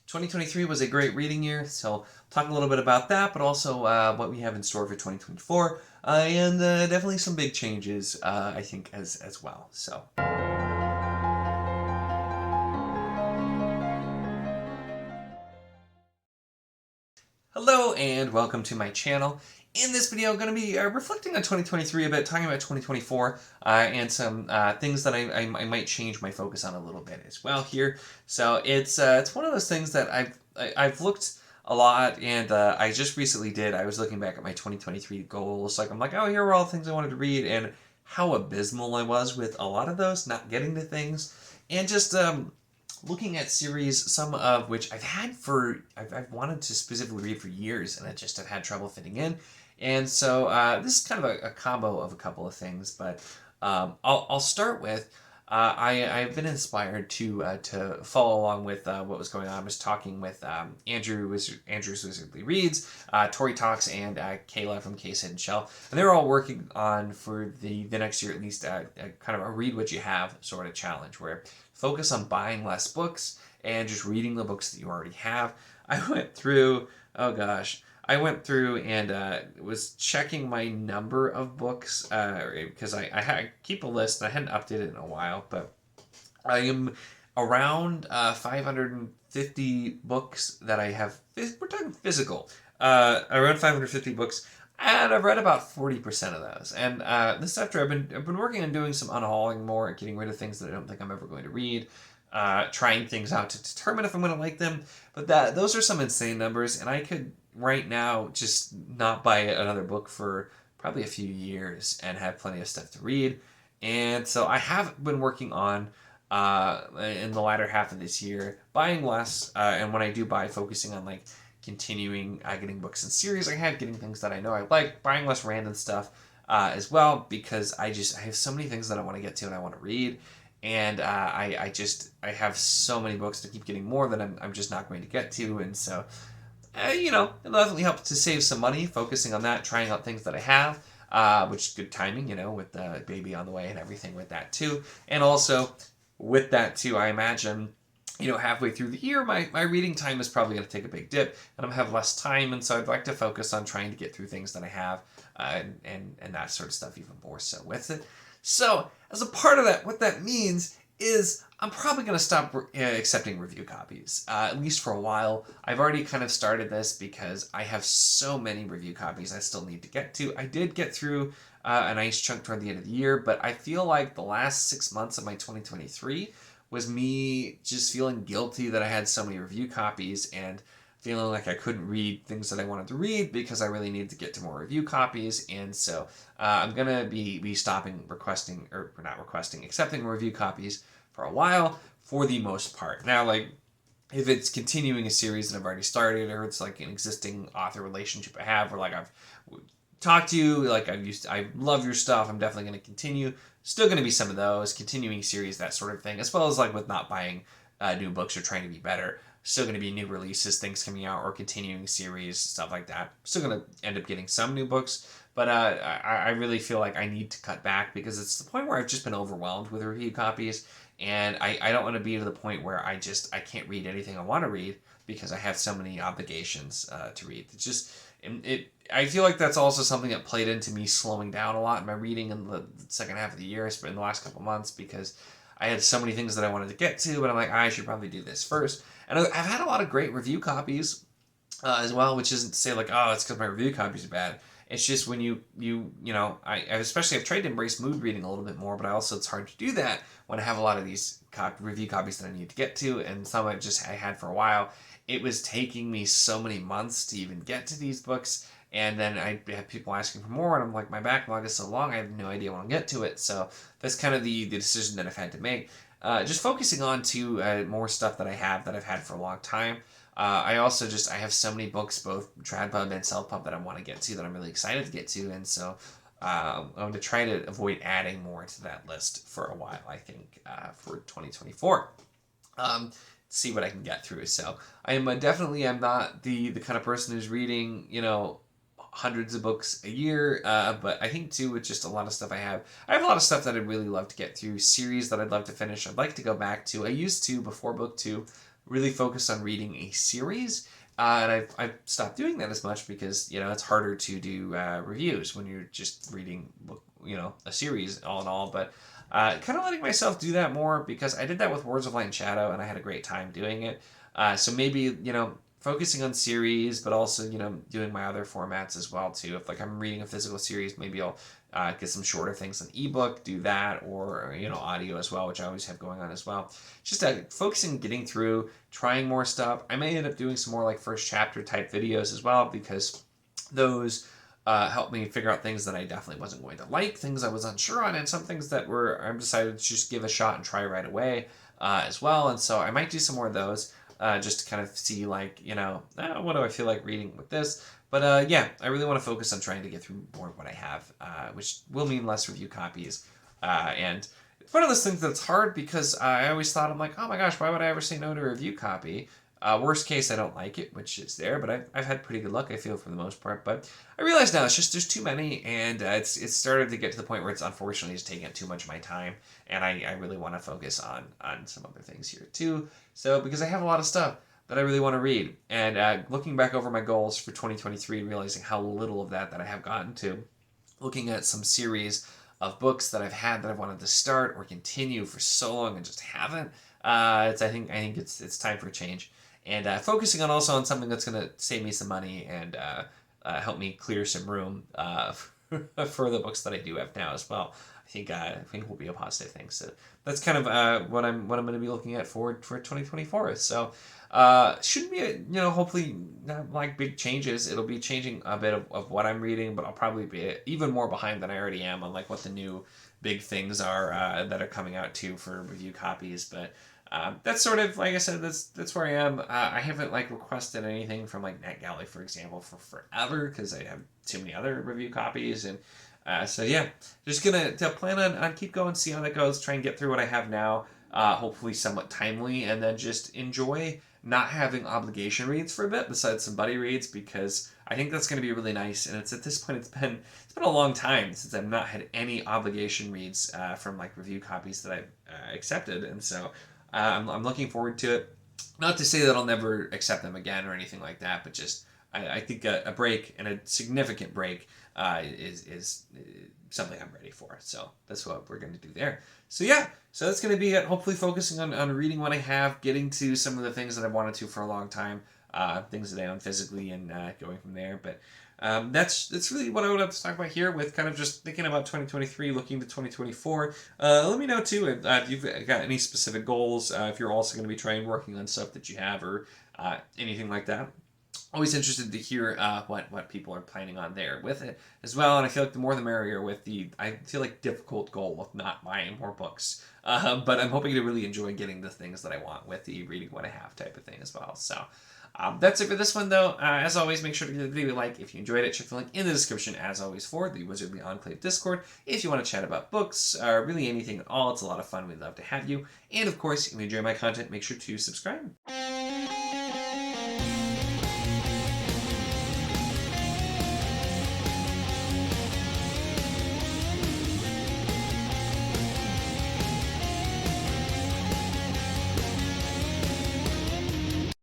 2023 was a great reading year, so talk a little bit about that, but also what we have in store for 2024, and definitely some big changes, I think, as well. So. Hello and welcome to my channel. In this video, I'm going to be reflecting on 2023 a bit, talking about 2024, and some things that I might change my focus on a little bit as well here. So it's one of those things that I've looked a lot, and I just recently did. I was looking back at my 2023 goals. I'm like, oh, here are all the things I wanted to read, and how abysmal I was with a lot of those, not getting to things, and just looking at series, some of which I've wanted to specifically read for years, and I just have had trouble fitting in. And so this is kind of a combo of a couple of things, but I'll start with I've been inspired to follow along with what was going on. I was talking with Andrew's Wizardly Reads, Tori Talks, and Kayla from Case Hidden Shelf, and they're all working on for the next year at least kind of a read what you have sort of challenge where focus on buying less books and just reading the books that you already have. I went through and was checking my number of books because I keep a list and I hadn't updated it in a while, but I am around 550 books that I have. We're talking physical. Around 550 books. And I've read about 40% of those. And this after I've been working on doing some unhauling more, getting rid of things that I don't think I'm ever going to read, trying things out to determine if I'm going to like them. But those are some insane numbers, and I could right now just not buy another book for probably a few years and have plenty of stuff to read. And so I have been working on in the latter half of this year buying less, and when I do buy, focusing on like continuing getting books in series I have, getting things that I know I like, buying less random stuff as well, because I have so many things that I want to get to and I want to read, and I have so many books to keep getting more that I'm just not going to get to, and so it'll definitely help to save some money focusing on that, trying out things that I have, which is good timing, with the baby on the way and everything with that too, and also with that too, I imagine halfway through the year, my reading time is probably going to take a big dip, and I'm going to have less time, and so I'd like to focus on trying to get through things that I have, and that sort of stuff even more so with it. So, as a part of that, what that means is I'm probably going to stop accepting review copies, at least for a while. I've already kind of started this because I have so many review copies I still need to get to. I did get through a nice chunk toward the end of the year, but I feel like the last 6 months of my 2023 was me just feeling guilty that I had so many review copies and feeling like I couldn't read things that I wanted to read because I really needed to get to more review copies. And so I'm going to be stopping accepting review copies for a while for the most part. Now, like, if it's continuing a series that I've already started, or it's like an existing author relationship I have, or like I've talked to you, like I love your stuff, I'm definitely going to continue. Still going to be some of those, continuing series, that sort of thing, as well as like with not buying new books or trying to be better. Still going to be new releases, things coming out, or continuing series, stuff like that. Still going to end up getting some new books, but I really feel like I need to cut back because it's the point where I've just been overwhelmed with review copies, and I don't want to be to the point where I can't read anything I want to read because I have so many obligations to read. I feel like that's also something that played into me slowing down a lot in my reading in the second half of the year, in the last couple months, because I had so many things that I wanted to get to, but I'm like, I should probably do this first. And I've had a lot of great review copies as well, which isn't to say like, oh, it's because my review copies are bad. It's just when I especially I've tried to embrace mood reading a little bit more, but it's hard to do that when I have a lot of these review copies that I need to get to, and some I had for a while. It was taking me so many months to even get to these books. And then I have people asking for more, and I'm like, my backlog is so long, I have no idea when I'll get to it. So that's kind of the decision that I've had to make. Just focusing on more stuff that I've had for a long time. I have so many books, both TradPub and Self-Pub, that I want to get to, that I'm really excited to get to. And so I'm going to try to avoid adding more to that list for a while, I think, for 2024. See what I can get through. So I'm not the kind of person who's reading, hundreds of books a year, but I think too with just a lot of stuff I have a lot of stuff that I'd really love to get through, series that I'd love to finish, I'd like to go back to. I used to, before book 2, really focus on reading a series. And I've stopped doing that as much because, it's harder to do reviews when you're just reading, a series all in all. But kind of letting myself do that more because I did that with Words of Light and Shadow and I had a great time doing it. So maybe, focusing on series, but also, doing my other formats as well too. If like I'm reading a physical series, maybe I'll get some shorter things on ebook, do that, or audio as well, which I always have going on as well. Just focusing, getting through, trying more stuff. I may end up doing some more like first chapter type videos as well because those helped me figure out things that I definitely wasn't going to like, things I was unsure on, and some things that I'm decided to just give a shot and try right away as well. And so I might do some more of those. Just to kind of see like, what do I feel like reading with this? But yeah, I really want to focus on trying to get through more of what I have, which will mean less review copies. And it's one of those things that's hard because I always thought, I'm like, oh my gosh, why would I ever say no to a review copy? Worst case, I don't like it, which is there, but I've had pretty good luck, I feel, for the most part. But I realize now it's just there's too many, and it's started to get to the point where it's unfortunately just taking up too much of my time, and I really want to focus on some other things here too. So because I have a lot of stuff that I really want to read, and looking back over my goals for 2023, realizing how little of that I have gotten to, looking at some series of books that I've had that I've wanted to start or continue for so long and just haven't. I think it's time for a change. And focusing also on something that's going to save me some money and help me clear some room for the books that I do have now as well. I think will be a positive thing. So that's kind of what I'm going to be looking at for 2024. So shouldn't be hopefully not like big changes. It'll be changing a bit of what I'm reading, but I'll probably be even more behind than I already am on like what the new big things are that are coming out too for review copies. But that's sort of, like I said, that's where I am. I haven't like requested anything from like NetGalley, for example, for forever because I have too many other review copies. And so yeah, just gonna plan on keep going, see how that goes, try and get through what I have now, hopefully somewhat timely, and then just enjoy not having obligation reads for a bit besides some buddy reads, because I think that's going to be really nice. And it's at this point it's been a long time since I've not had any obligation reads from like review copies that I've accepted, and so I'm looking forward to it. Not to say that I'll never accept them again or anything like that, but just I think a break, and a significant break, is something I'm ready for. So that's what we're going to do there. So yeah, so that's going to be it. Hopefully focusing on reading what I have, getting to some of the things that I've wanted to for a long time, things that I own physically, and going from there. But that's really what I would have to talk about here, with kind of just thinking about 2023, looking to 2024. Let me know too if you've got any specific goals, if you're also going to be working on stuff that you have, or anything like that. Always interested to hear what people are planning on there with it as well. And I feel like the more the merrier with I feel like difficult goal of not buying more books. But I'm hoping to really enjoy getting the things that I want with the reading what I have type of thing as well. So that's it for this one, though. As always, make sure to give the video a like if you enjoyed it. Check the link in the description, as always, for the Wizardly Enclave Discord if you want to chat about books, or really anything at all. It's a lot of fun. We'd love to have you. And, of course, if you enjoy my content, make sure to subscribe.